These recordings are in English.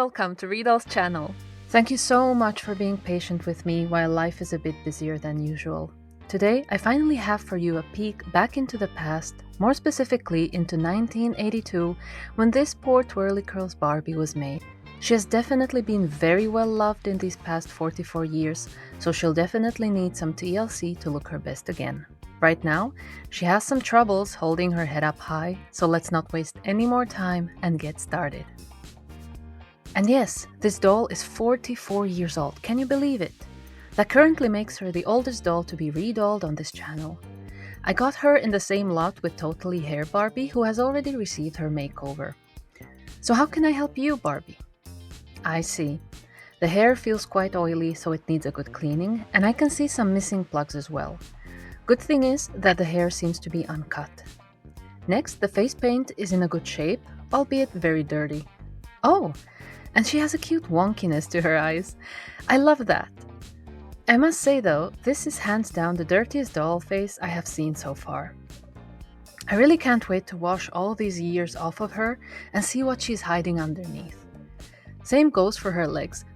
welcome to Redoll's channel. Thank you so much for being patient with me while life is a bit busier than usual. Today, I finally have for you a peek back into the past, more specifically into 1982, when this poor Twirly Curls Barbie was made. She has definitely been very well loved in these past 44 years, so she'll definitely need some TLC to look her best again. Right now, she has some troubles holding her head up high, so let's not waste any more time and get started. And yes, this doll is 44 years old, can you believe it? That currently makes her the oldest doll to be redolled on this channel. I got her in the same lot with Totally Hair Barbie, who has already received her makeover. So how can I help you, Barbie? I see. The hair feels quite oily, so it needs a good cleaning, and I can see some missing plugs as well. Good thing is that the hair seems to be uncut. Next, the face paint is in a good shape, albeit very dirty. Oh, and she has a cute wonkiness to her eyes. I love that. I must say though, this is hands down the dirtiest doll face I have seen so far. I really can't wait to wash all these years off of her and see what she's hiding underneath. Same goes for her legs.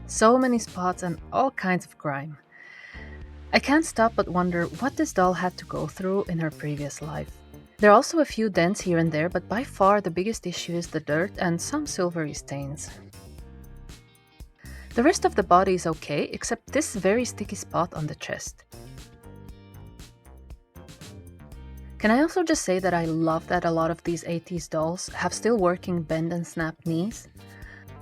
So many spots and all kinds of grime. I can't stop but wonder what this doll had to go through in her previous life. There are also a few dents here and there, but by far the biggest issue is the dirt and some silvery stains. The rest of the body is okay, except this very sticky spot on the chest. Can I also just say that I love that a lot of these 80s dolls have still working bend and snap knees?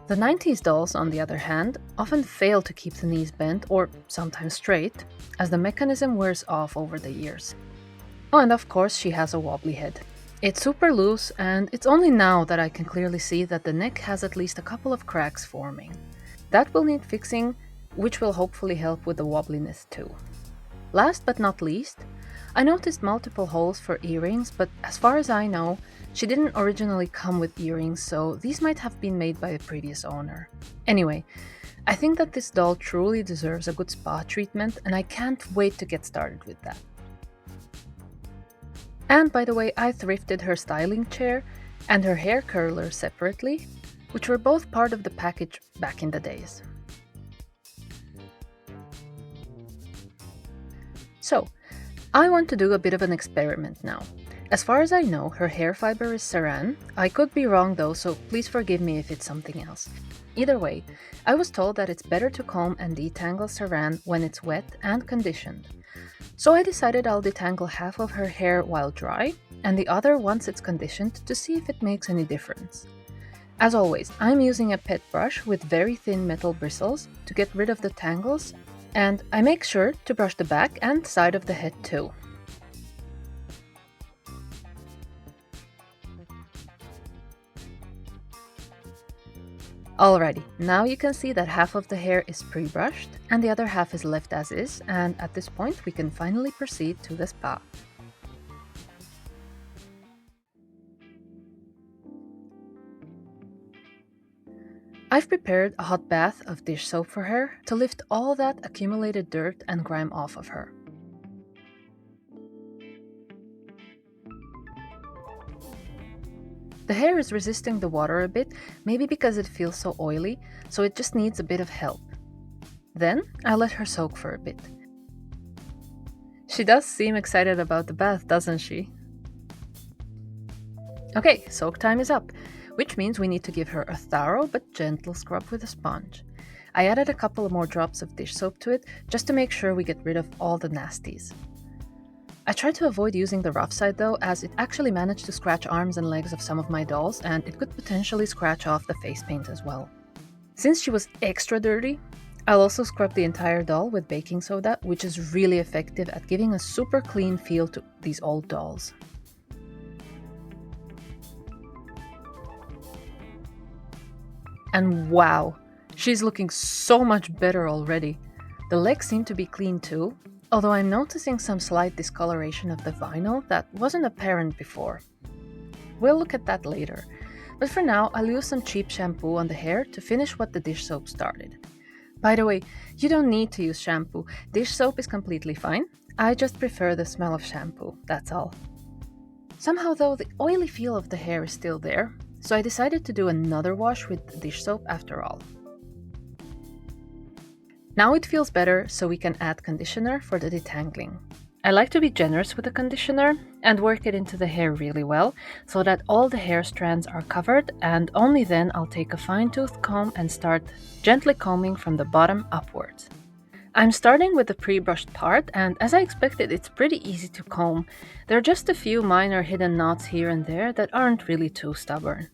The 90s dolls, on the other hand, often fail to keep the knees bent or sometimes straight, as the mechanism wears off over the years. Oh, and of course she has a wobbly head. It's super loose, and it's only now that I can clearly see that the neck has at least a couple of cracks forming. That will need fixing, which will hopefully help with the wobbliness too. Last but not least, I noticed multiple holes for earrings, but as far as I know, she didn't originally come with earrings, so these might have been made by a previous owner. Anyway, I think that this doll truly deserves a good spa treatment, and I can't wait to get started with that. And by the way, I thrifted her styling chair and her hair curler separately, which were both part of the package back in the days. So, I want to do a bit of an experiment now. As far as I know, her hair fiber is saran. I could be wrong though, so please forgive me if it's something else. Either way, I was told that it's better to comb and detangle saran when it's wet and conditioned. So I decided I'll detangle half of her hair while dry, and the other once it's conditioned to see if it makes any difference. As always, I'm using a pet brush with very thin metal bristles to get rid of the tangles, and I make sure to brush the back and side of the head too. Alrighty, now you can see that half of the hair is pre-brushed and the other half is left as is, and at this point we can finally proceed to the spa. I've prepared a hot bath of dish soap for her to lift all that accumulated dirt and grime off of her. The hair is resisting the water a bit, maybe because it feels so oily, so it just needs a bit of help. Then I let her soak for a bit. She does seem excited about the bath, doesn't she? Okay, soak time is up, which means we need to give her a thorough but gentle scrub with a sponge. I added a couple more drops of dish soap to it, just to make sure we get rid of all the nasties. I tried to avoid using the rough side though, as it actually managed to scratch arms and legs of some of my dolls, and it could potentially scratch off the face paint as well. Since she was extra dirty, I'll also scrub the entire doll with baking soda, which is really effective at giving a super clean feel to these old dolls. And wow, she's looking so much better already. The legs seem to be clean too, although I'm noticing some slight discoloration of the vinyl that wasn't apparent before. We'll look at that later, but for now I'll use some cheap shampoo on the hair to finish what the dish soap started. By the way, you don't need to use shampoo, dish soap is completely fine, I just prefer the smell of shampoo, that's all. Somehow though, the oily feel of the hair is still there, so I decided to do another wash with dish soap after all. Now it feels better, so we can add conditioner for the detangling. I like to be generous with the conditioner and work it into the hair really well so that all the hair strands are covered, and only then I'll take a fine-tooth comb and start gently combing from the bottom upwards. I'm starting with the pre-brushed part, and as I expected, it's pretty easy to comb. There are just a few minor hidden knots here and there that aren't really too stubborn.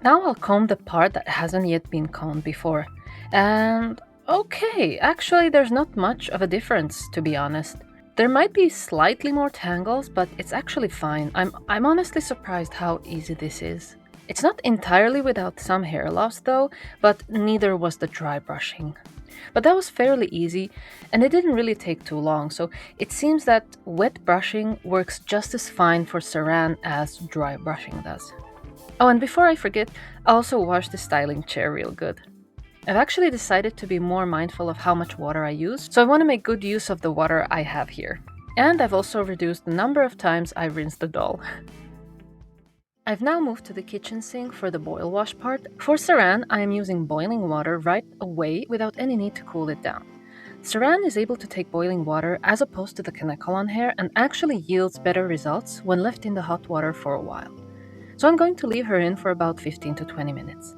Now I'll comb the part that hasn't yet been combed before. And okay, actually there's not much of a difference, to be honest. There might be slightly more tangles, but it's actually fine. I'm honestly surprised how easy this is. It's not entirely without some hair loss though, but neither was the dry brushing. But that was fairly easy, and it didn't really take too long, so it seems that wet brushing works just as fine for saran as dry brushing does. Oh, and before I forget, I also washed the styling chair real good. I've actually decided to be more mindful of how much water I use, so I want to make good use of the water I have here. And I've also reduced the number of times I rinse the doll. I've now moved to the kitchen sink for the boil wash part. For saran, I am using boiling water right away without any need to cool it down. Saran is able to take boiling water as opposed to the Kanekalon hair and actually yields better results when left in the hot water for a while. So I'm going to leave her in for about 15 to 20 minutes.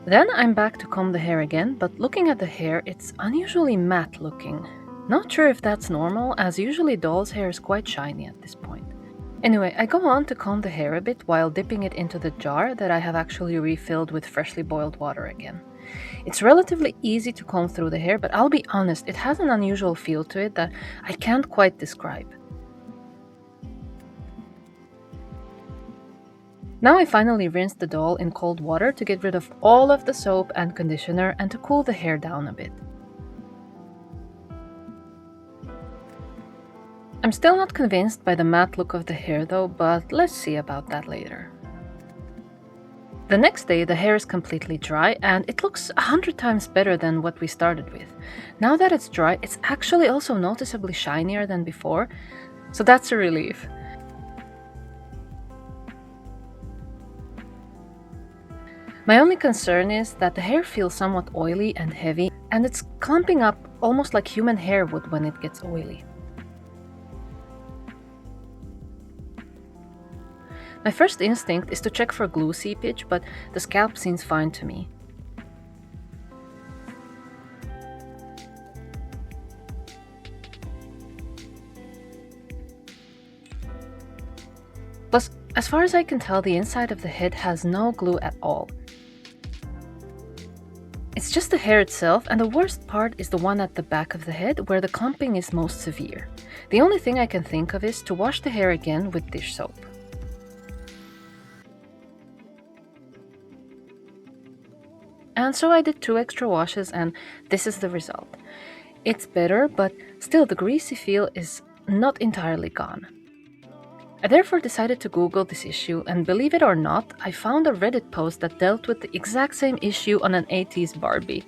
Then I'm back to comb the hair again, but looking at the hair, it's unusually matte looking. Not sure if that's normal, as usually doll's hair is quite shiny at this point. Anyway, I go on to comb the hair a bit while dipping it into the jar that I have actually refilled with freshly boiled water again. It's relatively easy to comb through the hair, but I'll be honest, it has an unusual feel to it that I can't quite describe. Now I finally rinsed the doll in cold water to get rid of all of the soap and conditioner and to cool the hair down a bit. I'm still not convinced by the matte look of the hair though, but let's see about that later. The next day the hair is completely dry and it looks 100 times better than what we started with. Now that it's dry, it's actually also noticeably shinier than before, so that's a relief. My only concern is that the hair feels somewhat oily and heavy, and it's clumping up almost like human hair would when it gets oily. My first instinct is to check for glue seepage, but the scalp seems fine to me. Plus, as far as I can tell, the inside of the head has no glue at all. It's just the hair itself, and the worst part is the one at the back of the head where the clumping is most severe. The only thing I can think of is to wash the hair again with dish soap. And so I did 2 extra washes, and this is the result. It's better, but still the greasy feel is not entirely gone. I therefore decided to Google this issue, and believe it or not, I found a Reddit post that dealt with the exact same issue on an 80s Barbie.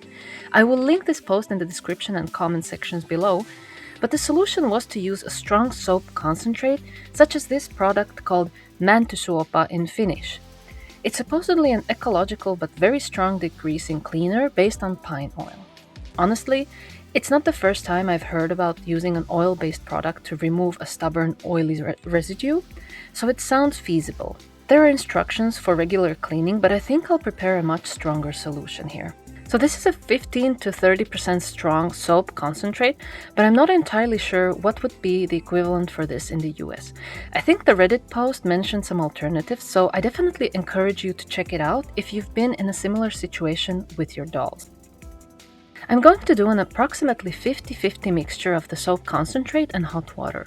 I will link this post in the description and comment sections below, but the solution was to use a strong soap concentrate, such as this product called Mäntysuopa in Finnish. It's supposedly an ecological but very strong degreasing cleaner based on pine oil. Honestly, it's not the first time I've heard about using an oil-based product to remove a stubborn, oily residue, so it sounds feasible. There are instructions for regular cleaning, but I think I'll prepare a much stronger solution here. So this is a 15 to 30% strong soap concentrate, but I'm not entirely sure what would be the equivalent for this in the US. I think the Reddit post mentioned some alternatives, so I definitely encourage you to check it out if you've been in a similar situation with your dolls. I'm going to do an approximately 50-50 mixture of the soap concentrate and hot water.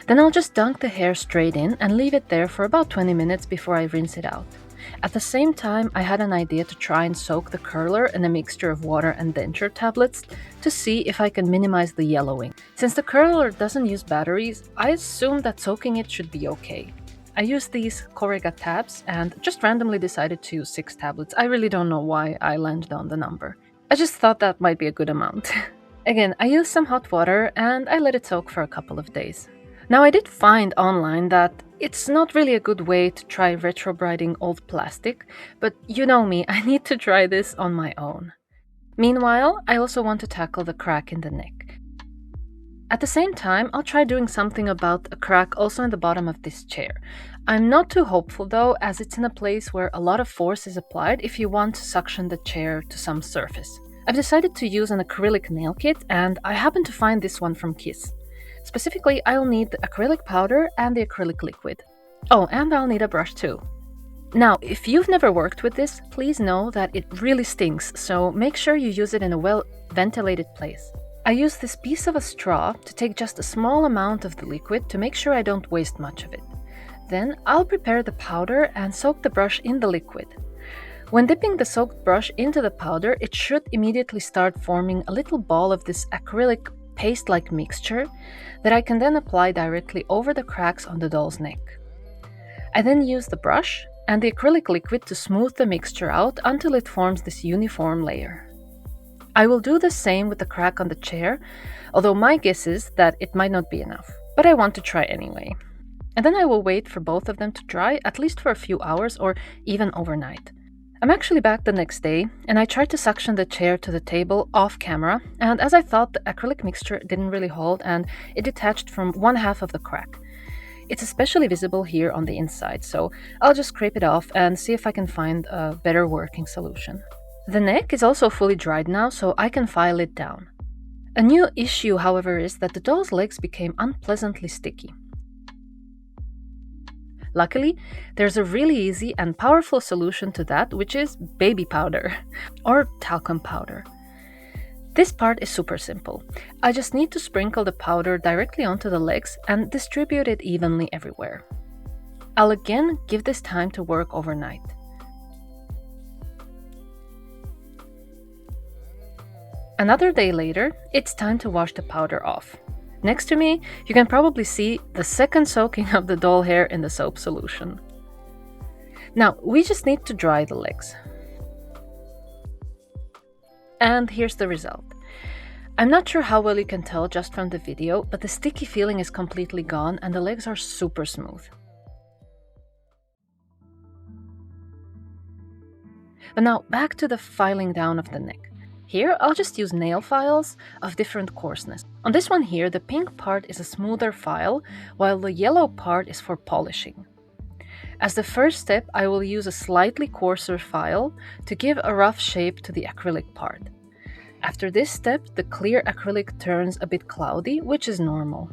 Then I'll just dunk the hair straight in and leave it there for about 20 minutes before I rinse it out. At the same time, I had an idea to try and soak the curler in a mixture of water and denture tablets to see if I can minimize the yellowing. Since the curler doesn't use batteries, I assumed that soaking it should be okay. I used these Corega tabs and just randomly decided to use 6 tablets. I really don't know why I landed on the number. I just thought that might be a good amount. Again, I used some hot water and I let it soak for a couple of days. Now, I did find online that it's not really a good way to try retrobriding old plastic, but you know me, I need to try this on my own. Meanwhile, I also want to tackle the crack in the neck. At the same time, I'll try doing something about a crack also in the bottom of this chair. I'm not too hopeful though, as it's in a place where a lot of force is applied if you want to suction the chair to some surface. I've decided to use an acrylic nail kit, and I happen to find this one from Kiss. Specifically, I'll need the acrylic powder and the acrylic liquid. Oh, and I'll need a brush too. Now, if you've never worked with this, please know that it really stinks, so make sure you use it in a well-ventilated place. I use this piece of a straw to take just a small amount of the liquid to make sure I don't waste much of it. Then I'll prepare the powder and soak the brush in the liquid. When dipping the soaked brush into the powder, it should immediately start forming a little ball of this acrylic paste-like mixture that I can then apply directly over the cracks on the doll's neck. I then use the brush and the acrylic liquid to smooth the mixture out until it forms this uniform layer. I will do the same with the crack on the chair, although my guess is that it might not be enough, but I want to try anyway. And then I will wait for both of them to dry, at least for a few hours or even overnight. I'm actually back the next day, and I tried to suction the chair to the table off camera, and as I thought, the acrylic mixture didn't really hold and it detached from one half of the crack. It's especially visible here on the inside, so I'll just scrape it off and see if I can find a better working solution. The neck is also fully dried now, so I can file it down. A new issue, however, is that the doll's legs became unpleasantly sticky. Luckily, there's a really easy and powerful solution to that, which is baby powder, or talcum powder. This part is super simple. I just need to sprinkle the powder directly onto the legs and distribute it evenly everywhere. I'll again give this time to work overnight. Another day later, it's time to wash the powder off. Next to me, you can probably see the second soaking of the doll hair in the soap solution. Now, we just need to dry the legs. And here's the result. I'm not sure how well you can tell just from the video, but the sticky feeling is completely gone and the legs are super smooth. But now, back to the filing down of the neck. Here, I'll just use nail files of different coarseness. On this one here, the pink part is a smoother file, while the yellow part is for polishing. As the first step, I will use a slightly coarser file to give a rough shape to the acrylic part. After this step, the clear acrylic turns a bit cloudy, which is normal.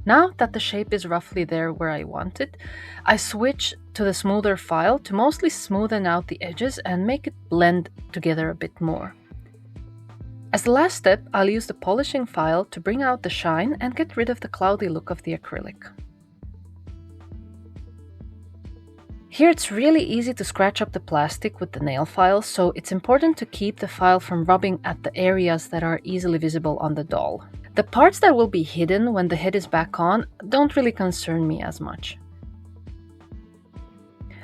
Now that the shape is roughly there where I want it, I switch to the smoother file to mostly smoothen out the edges and make it blend together a bit more. As the last step, I'll use the polishing file to bring out the shine and get rid of the cloudy look of the acrylic. Here it's really easy to scratch up the plastic with the nail file, so it's important to keep the file from rubbing at the areas that are easily visible on the doll. The parts that will be hidden when the head is back on don't really concern me as much.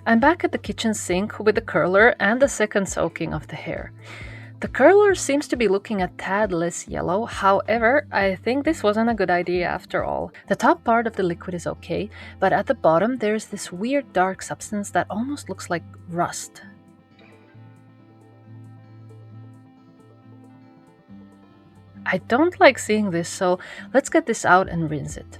I'm back at the kitchen sink with the curler and the second soaking of the hair. The curler seems to be looking a tad less yellow, however, I think this wasn't a good idea after all. The top part of the liquid is okay, but at the bottom there's this weird dark substance that almost looks like rust. I don't like seeing this, so let's get this out and rinse it.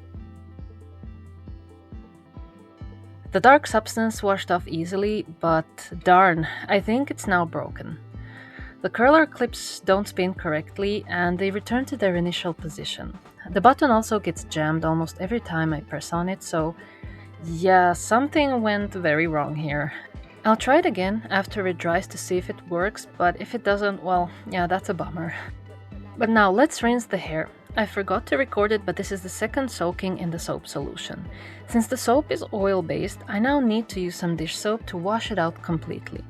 The dark substance washed off easily, but darn, I think it's now broken. The curler clips don't spin correctly and they return to their initial position. The button also gets jammed almost every time I press on it, so yeah, something went very wrong here. I'll try it again after it dries to see if it works, but if it doesn't, well, yeah, that's a bummer. But now let's rinse the hair. I forgot to record it, but this is the second soaking in the soap solution. Since the soap is oil-based, I now need to use some dish soap to wash it out completely.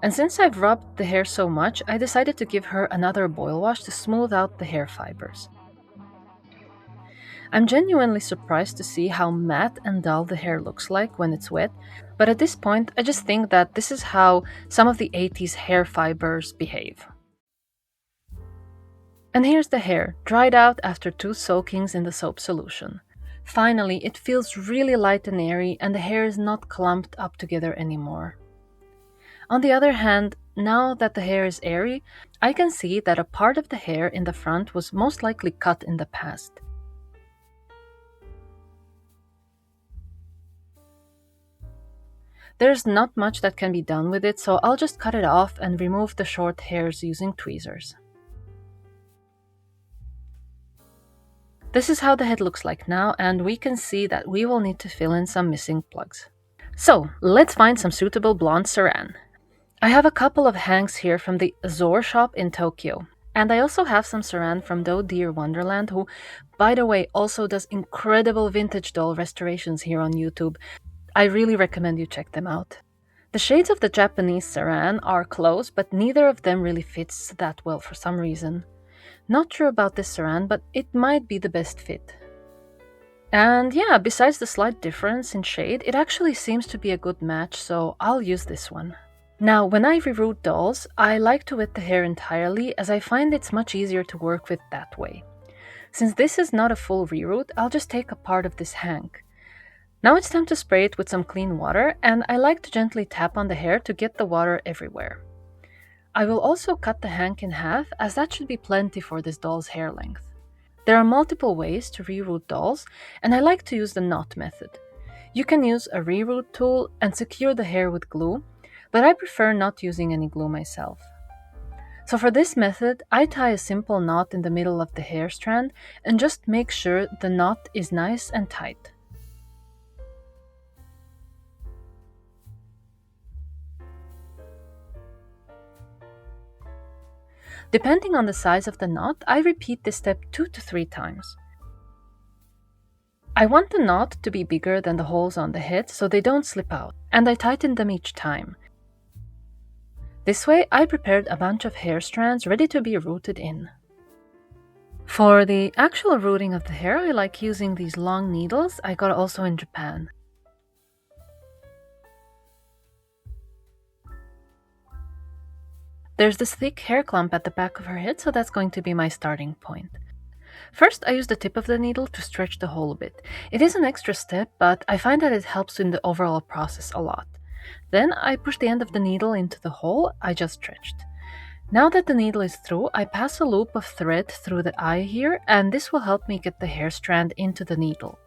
And since I've rubbed the hair so much, I decided to give her another boil wash to smooth out the hair fibers. I'm genuinely surprised to see how matte and dull the hair looks like when it's wet, but at this point I just think that this is how some of the 80s hair fibers behave. And here's the hair, dried out after 2 soakings in the soap solution. Finally, it feels really light and airy, and the hair is not clumped up together anymore. On the other hand, now that the hair is airy, I can see that a part of the hair in the front was most likely cut in the past. There's not much that can be done with it, so I'll just cut it off and remove the short hairs using tweezers. This is how the head looks like now, and we can see that we will need to fill in some missing plugs. So, let's find some suitable blonde saran. I have a couple of hanks here from the Azor shop in Tokyo. And I also have some saran from Doe Deer Wonderland, who, by the way, also does incredible vintage doll restorations here on YouTube. I really recommend you check them out. The shades of the Japanese saran are close, but neither of them really fits that well for some reason. Not sure about this saran, but it might be the best fit. And yeah, besides the slight difference in shade, it actually seems to be a good match, so I'll use this one. Now, when I reroot dolls, I like to wet the hair entirely, as I find it's much easier to work with that way. Since this is not a full reroot, I'll just take a part of this hank. Now it's time to spray it with some clean water, and I like to gently tap on the hair to get the water everywhere. I will also cut the hank in half, as that should be plenty for this doll's hair length. There are multiple ways to reroot dolls, and I like to use the knot method. You can use a reroot tool and secure the hair with glue, but I prefer not using any glue myself. So for this method, I tie a simple knot in the middle of the hair strand and just make sure the knot is nice and tight. Depending on the size of the knot, I repeat this step 2 to 3 times. I want the knot to be bigger than the holes on the head so they don't slip out, and I tighten them each time. This way, I prepared a bunch of hair strands ready to be rooted in. For the actual rooting of the hair, I like using these long needles I got also in Japan. There's this thick hair clump at the back of her head, so that's going to be my starting point. First, I use the tip of the needle to stretch the hole a bit. It is an extra step, but I find that it helps in the overall process a lot. Then I push the end of the needle into the hole I just stretched. Now that the needle is through, I pass a loop of thread through the eye here, and this will help me get the hair strand into the needle.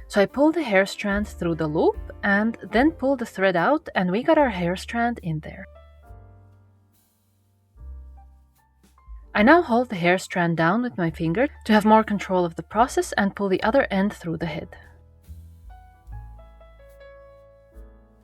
So I pull the hair strand through the loop, and then pull the thread out, and we got our hair strand in there. I now hold the hair strand down with my finger to have more control of the process and pull the other end through the head.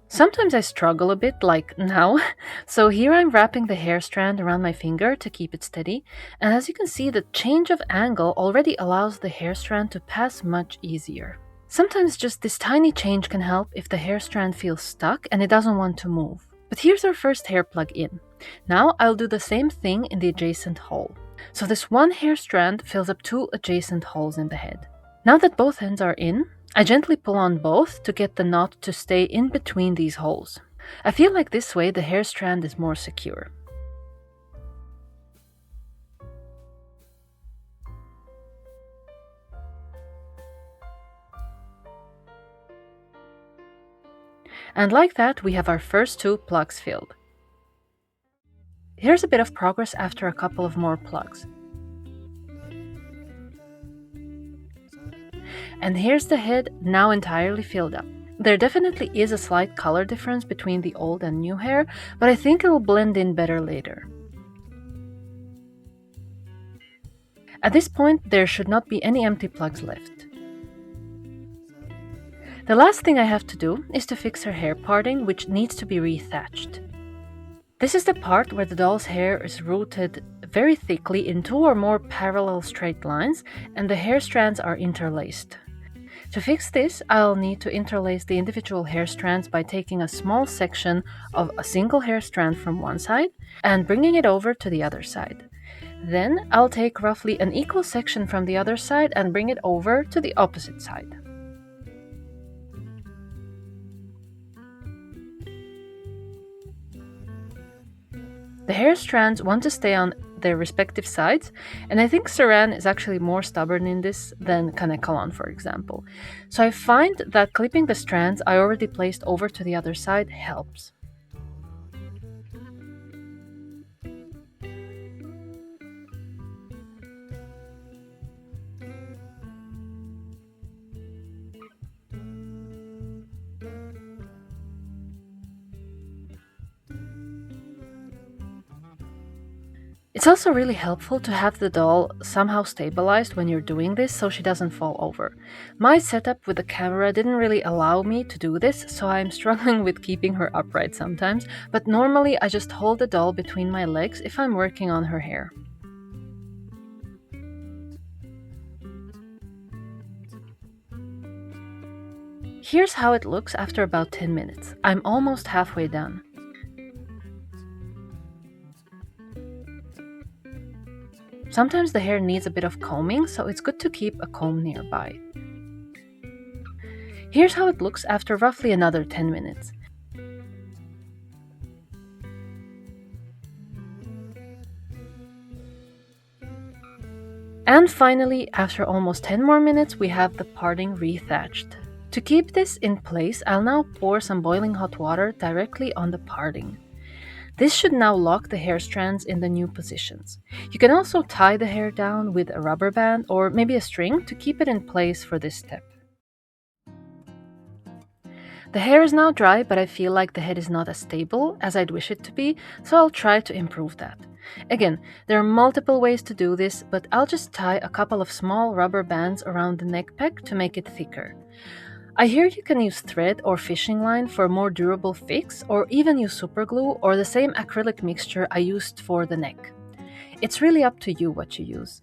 Sometimes I struggle a bit, like now, so here I'm wrapping the hair strand around my finger to keep it steady, and as you can see, the change of angle already allows the hair strand to pass much easier. Sometimes just this tiny change can help if the hair strand feels stuck and it doesn't want to move. But here's our first hair plug in. Now I'll do the same thing in the adjacent hole. So this one hair strand fills up 2 adjacent holes in the head. Now that both ends are in, I gently pull on both to get the knot to stay in between these holes. I feel like this way the hair strand is more secure. And like that, we have our first 2 plugs filled. Here's a bit of progress after a couple of more plugs. And here's the head, now entirely filled up. There definitely is a slight color difference between the old and new hair, but I think it will blend in better later. At this point, there should not be any empty plugs left. The last thing I have to do is to fix her hair parting, which needs to be re-thatched. This is the part where the doll's hair is rooted very thickly in 2 or more parallel straight lines, and the hair strands are interlaced. To fix this, I'll need to interlace the individual hair strands by taking a small section of a single hair strand from one side and bringing it over to the other side. Then I'll take roughly an equal section from the other side and bring it over to the opposite side. The hair strands want to stay on their respective sides, and I think saran is actually more stubborn in this than kanekalon, for example. So I find that clipping the strands I already placed over to the other side helps. It's also really helpful to have the doll somehow stabilized when you're doing this so she doesn't fall over. My setup with the camera didn't really allow me to do this, so I'm struggling with keeping her upright sometimes, but normally I just hold the doll between my legs if I'm working on her hair. Here's how it looks after about 10 minutes. I'm almost halfway done. Sometimes the hair needs a bit of combing, so it's good to keep a comb nearby. Here's how it looks after roughly another 10 minutes. And finally, after almost 10 more minutes, we have the parting re-thatched. To keep this in place, I'll now pour some boiling hot water directly on the parting. This should now lock the hair strands in the new positions. You can also tie the hair down with a rubber band or maybe a string to keep it in place for this step. The hair is now dry, but I feel like the head is not as stable as I'd wish it to be, so I'll try to improve that. Again, there are multiple ways to do this, but I'll just tie a couple of small rubber bands around the neck peg to make it thicker. I hear you can use thread or fishing line for a more durable fix, or even use superglue or the same acrylic mixture I used for the neck. It's really up to you what you use.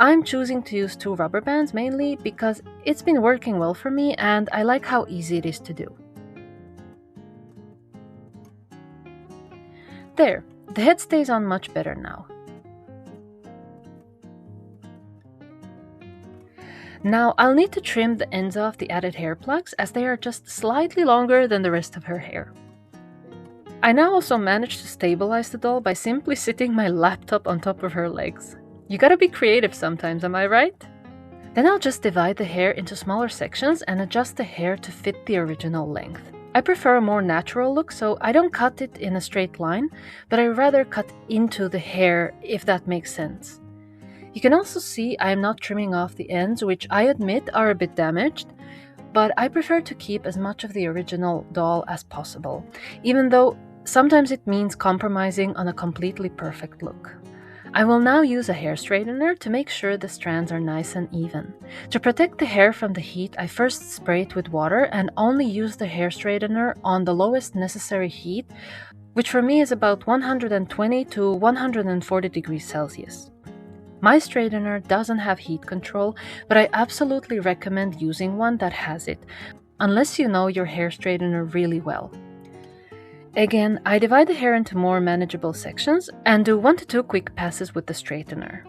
I'm choosing to use 2 rubber bands mainly because it's been working well for me and I like how easy it is to do. There, the head stays on much better now. Now I'll need to trim the ends off the added hair plugs as they are just slightly longer than the rest of her hair. I now also managed to stabilize the doll by simply sitting my laptop on top of her legs. You gotta be creative sometimes, am I right? Then I'll just divide the hair into smaller sections and adjust the hair to fit the original length. I prefer a more natural look, so I don't cut it in a straight line, but I rather cut into the hair, if that makes sense. You can also see I am not trimming off the ends, which I admit are a bit damaged, but I prefer to keep as much of the original doll as possible, even though sometimes it means compromising on a completely perfect look. I will now use a hair straightener to make sure the strands are nice and even. To protect the hair from the heat, I first spray it with water and only use the hair straightener on the lowest necessary heat, which for me is about 120 to 140 degrees Celsius. My straightener doesn't have heat control, but I absolutely recommend using one that has it, unless you know your hair straightener really well. Again, I divide the hair into more manageable sections and do 1 to 2 quick passes with the straightener.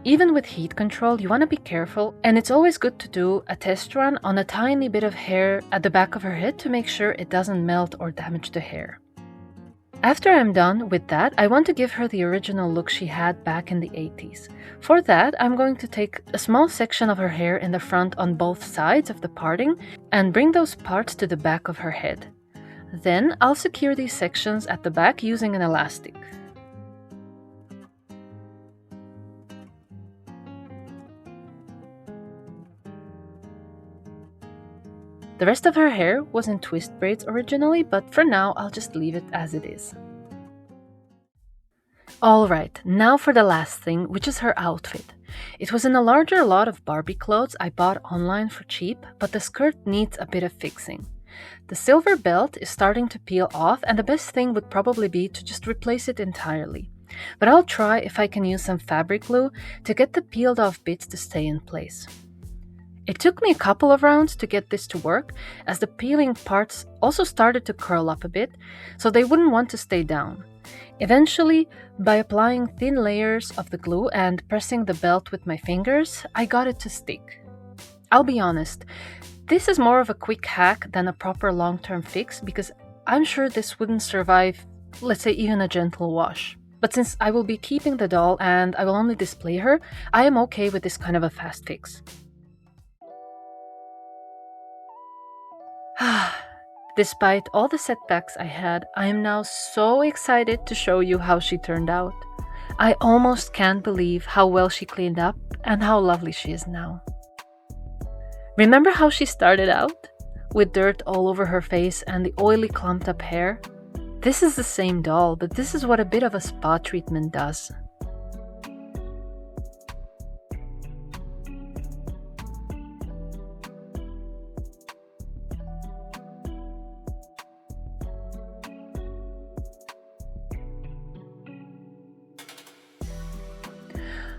Even with heat control, you want to be careful, and it's always good to do a test run on a tiny bit of hair at the back of her head to make sure it doesn't melt or damage the hair. After I'm done with that, I want to give her the original look she had back in the 80s. For that, I'm going to take a small section of her hair in the front on both sides of the parting and bring those parts to the back of her head. Then I'll secure these sections at the back using an elastic. The rest of her hair was in twist braids originally, but for now I'll just leave it as it is. Alright, now for the last thing, which is her outfit. It was in a larger lot of Barbie clothes I bought online for cheap, but the skirt needs a bit of fixing. The silver belt is starting to peel off, and the best thing would probably be to just replace it entirely. But I'll try if I can use some fabric glue to get the peeled off bits to stay in place. It took me a couple of rounds to get this to work, as the peeling parts also started to curl up a bit, so they wouldn't want to stay down. Eventually, by applying thin layers of the glue and pressing the belt with my fingers, I got it to stick. I'll be honest, this is more of a quick hack than a proper long-term fix because I'm sure this wouldn't survive, let's say, even a gentle wash. But since I will be keeping the doll and I will only display her, I am okay with this kind of a fast fix. Despite all the setbacks I had, I am now so excited to show you how she turned out. I almost can't believe how well she cleaned up and how lovely she is now. Remember how she started out? With dirt all over her face and the oily clumped up hair? This is the same doll, but this is what a bit of a spa treatment does.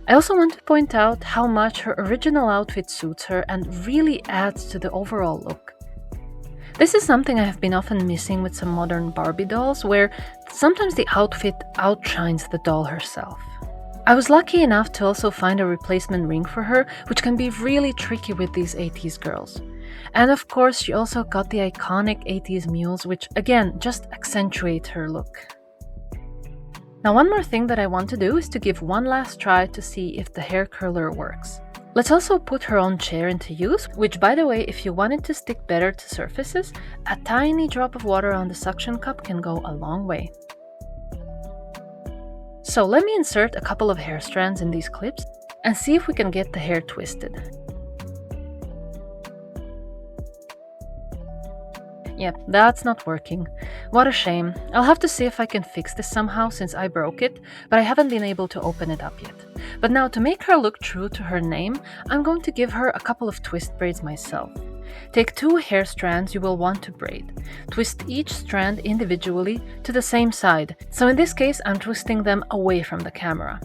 I also want to point out how much her original outfit suits her and really adds to the overall look. This is something I have been often missing with some modern Barbie dolls, where sometimes the outfit outshines the doll herself. I was lucky enough to also find a replacement ring for her, which can be really tricky with these 80s girls. And of course, she also got the iconic 80s mules, which again just accentuate her look. Now, one more thing that I want to do is to give one last try to see if the hair curler works. Let's also put her own chair into use, which, by the way, if you want it to stick better to surfaces, a tiny drop of water on the suction cup can go a long way. So let me insert a couple of hair strands in these clips and see if we can get the hair twisted. Yep, that's not working. What a shame. I'll have to see if I can fix this somehow since I broke it, but I haven't been able to open it up yet. But now, to make her look true to her name, I'm going to give her a couple of twist braids myself. Take 2 hair strands you will want to braid. Twist each strand individually to the same side. So in this case, I'm twisting them away from the camera.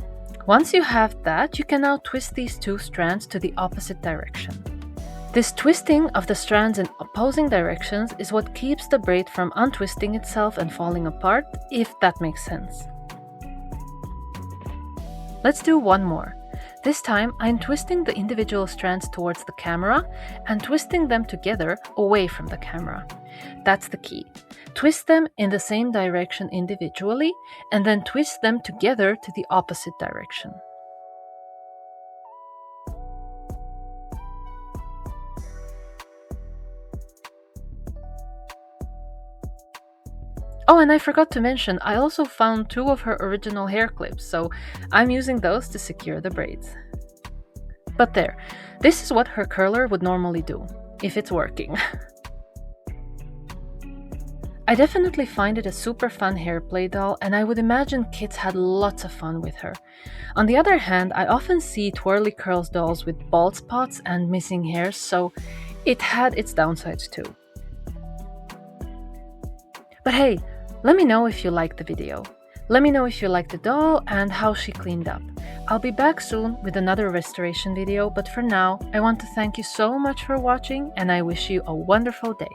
Once you have that, you can now twist these 2 strands to the opposite direction. This twisting of the strands in opposing directions is what keeps the braid from untwisting itself and falling apart, if that makes sense. Let's do one more. This time, I'm twisting the individual strands towards the camera and twisting them together away from the camera. That's the key. Twist them in the same direction individually and then twist them together to the opposite direction. Oh, and I forgot to mention, I also found 2 of her original hair clips, so I'm using those to secure the braids. But there, this is what her curler would normally do, if it's working. I definitely find it a super fun hair play doll, and I would imagine kids had lots of fun with her. On the other hand, I often see twirly curls dolls with bald spots and missing hairs, so it had its downsides too. But hey, let me know if you liked the video. Let me know if you liked the doll and how she cleaned up. I'll be back soon with another restoration video, but for now, I want to thank you so much for watching and I wish you a wonderful day.